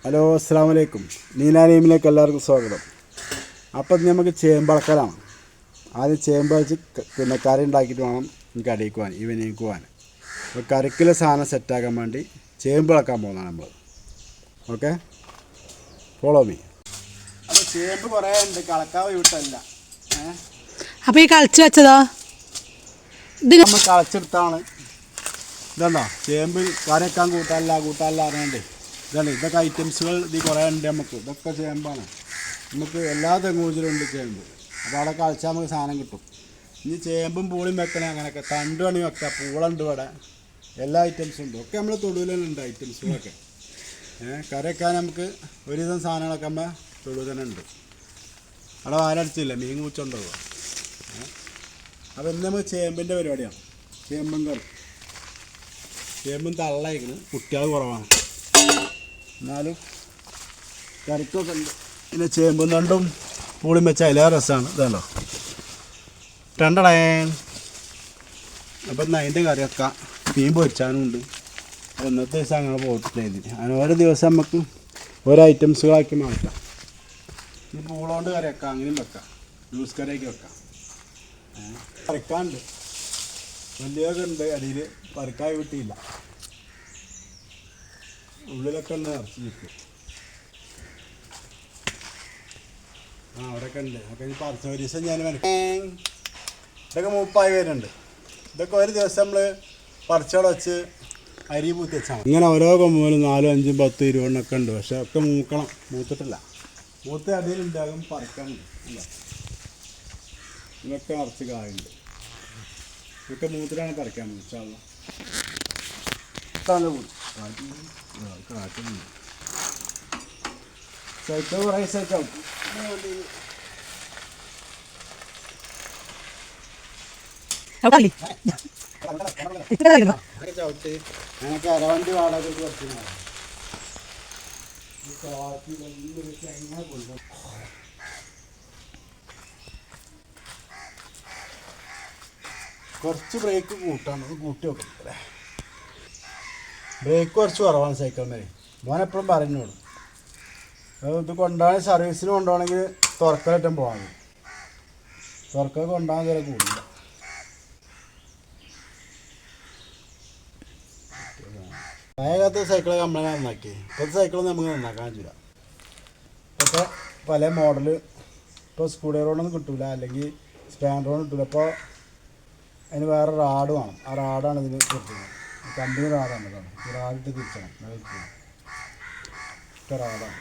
Hello അസ്സാം വലൈക്കും. നീനാനീമിലേക്ക് എല്ലാവർക്കും സ്വാഗതം. അപ്പം നമുക്ക് ചേമ്പളക്കലാണ്. ആദ്യം ചേമ്പ് വെച്ച് കറി ഉണ്ടാക്കിയിട്ട് വേണം എനിക്ക് അടിയിക്ക് പോകാൻ ഈവനിങ് പോകാൻ. അപ്പോൾ കറിക്കുള്ള സാധനം സെറ്റാക്കാൻ വേണ്ടി ചേമ്പ് ഇളക്കാൻ പോകുന്നതാണ് നമ്മൾ. Okay, follow me. അപ്പോൾ ചേമ്പ് കുറേ ഉണ്ട്, കളക്കാൻ വിട്ടല്ല. അപ്പോൾ ഈ കളിച്ച് വെച്ചതോ ഇത് നമ്മൾ കളച്ചെടുത്താണ്. ഇതുണ്ടോ ചേമ്പ് കറി വെക്കാൻ കൂട്ടാനില്ല അറിയണ്ടേ. ഇതാണ് ഇതൊക്കെ ഐറ്റംസുകൾ ഇതിൽ കുറേ ഉണ്ട്. ഇതൊക്കെ ചേമ്പാണ്. നമുക്ക് എല്ലാ തെങ്ങൂച്ചിലുണ്ട് ചേമ്പ്. അപ്പോൾ അവിടെ കളിച്ചാൽ നമുക്ക് സാധനം കിട്ടും. ഇനി ചേമ്പും പൂളിയും വെക്കണേ, അങ്ങനെയൊക്കെ തണ്ട് പണി വെക്കാം. പൂളുണ്ട് ഇവിടെ, എല്ലാ ഐറ്റംസും ഉണ്ട്. ഒക്കെ നമ്മൾ തൊടുവിലുണ്ട് ഐറ്റംസുകളൊക്കെ. കറി വെക്കാൻ നമുക്ക് ഒരുവിധം സാധനങ്ങളൊക്കെ നമ്മൾ തൊടുവിൽ തന്നെ ഉണ്ട്. അവിടെ ആരടിച്ചില്ല, മീൻ കൂച്ചുണ്ടാവുക. അപ്പോൾ ഇന്ന് നമുക്ക് ചേമ്പിൻ്റെ പരിപാടിയാണ്. ചേമ്പും കറി. ചേമ്പും തള്ളയിക്കണ്, കുട്ടികൾ കുറവാണ്, എന്നാലും കറിക്കൊക്കെ ഉണ്ട്. പിന്നെ ചേമ്പും തണ്ടും പൂളിയും വെച്ചാൽ അതിലേറെ രസമാണ്. ഇതല്ലോ രണ്ടടേ. അപ്പം ഇന്ന് അതിൻ്റെ കറി വെക്കാം. മീൻ പൊരിച്ചാനും ഉണ്ട്. ഇന്നത്തെ ദിവസം അങ്ങനെ പോയിട്ടില്ല. അങ്ങനെ ഓരോ ദിവസം നമുക്ക് ഓരോ ഐറ്റംസുകളാക്കി മാറ്റാം. ഈ പൂളോണ്ട് കറി വെക്കാം, അങ്ങനെയും വെക്കാം. ജ്യൂസ് കറിയൊക്കെ വെക്കാം. പറിക്കാണ്ട് വലിയൊക്കെ ഉണ്ട്. അടിയിൽ പറിക്കാൻ കിട്ടിയില്ല. ഉള്ളിലൊക്കെ ഉണ്ട്, നിറച്ച് നിൽക്കും. അവിടെയൊക്കെ ഉണ്ട്. ഒക്കെ ഇനി പറിച്ച ഒരു ദിവസം ഞാൻ ഇതൊക്കെ മൂപ്പായി വരുന്നുണ്ട്. ഇതൊക്കെ ഒരു ദിവസം നമ്മൾ പറിച്ചോടെ വെച്ച് അരി പൂത്തി വെച്ചാൽ ഇങ്ങനെ ഓരോ കൊമ്പുകളും 4, 5, 10, 20 ഉണ്ട്. പക്ഷെ ഒക്കെ മൂക്കണം, മൂത്തിട്ടില്ല. മൂത്ത അടിയിലുണ്ടാകും, പറിക്കാനുണ്ട്. അല്ല, ഇതൊക്കെ നിറച്ച് കായുണ്ട്. ഇതൊക്കെ മൂത്തിട്ടാണ് പറിക്കാൻ വെച്ചാൽ കാറ്റുണ്ട്. സൈക്കിൾ കുറേ സൈക്കിൾ ചവിട്ട്. ഞങ്ങൾക്ക് അരവണ്ടി വാടക കുറച്ച് ബ്രേക്ക് കൂട്ടാണ്. അത് കൂട്ടി വെക്കണ്ടേ. ബ്രേക്ക് കുറച്ച് കുറവാണ് സൈക്കിളിന്. മോനെപ്പോഴും പറഞ്ഞോളൂ. ഇത് കൊണ്ടുപോകണമെങ്കിൽ സർവീസിന് കൊണ്ടുപോകണമെങ്കിൽ തുറക്കലേറ്റം പോകാൻ. തുറക്ക കൊണ്ടുപോകാൻ ചില കൂടില്ല. പഴയകാലത്തെ സൈക്കിൾ കംപ്ലൈൻറ്റ് നന്നാക്കി. ഇപ്പോഴത്തെ സൈക്കിളൊന്നും നമുക്ക് നന്നാക്കാൻ പറ്റില്ല. ഇപ്പോഴത്തെ പല മോഡല് ഇപ്പോൾ സ്ക്രൂ ഡ്രൈവറോടൊന്നും കിട്ടില്ല, അല്ലെങ്കിൽ സ്പാൻഡറോട് കിട്ടില്ല. അപ്പോൾ അതിന് വേറെ റാഡ് വേണം. ആ റാഡാണ് ഇതിന് കിട്ടുന്നത്. കമ്പനി റാഡാണ്. റാഡിട്ട് തിരിച്ചണം. റാഡാണ്.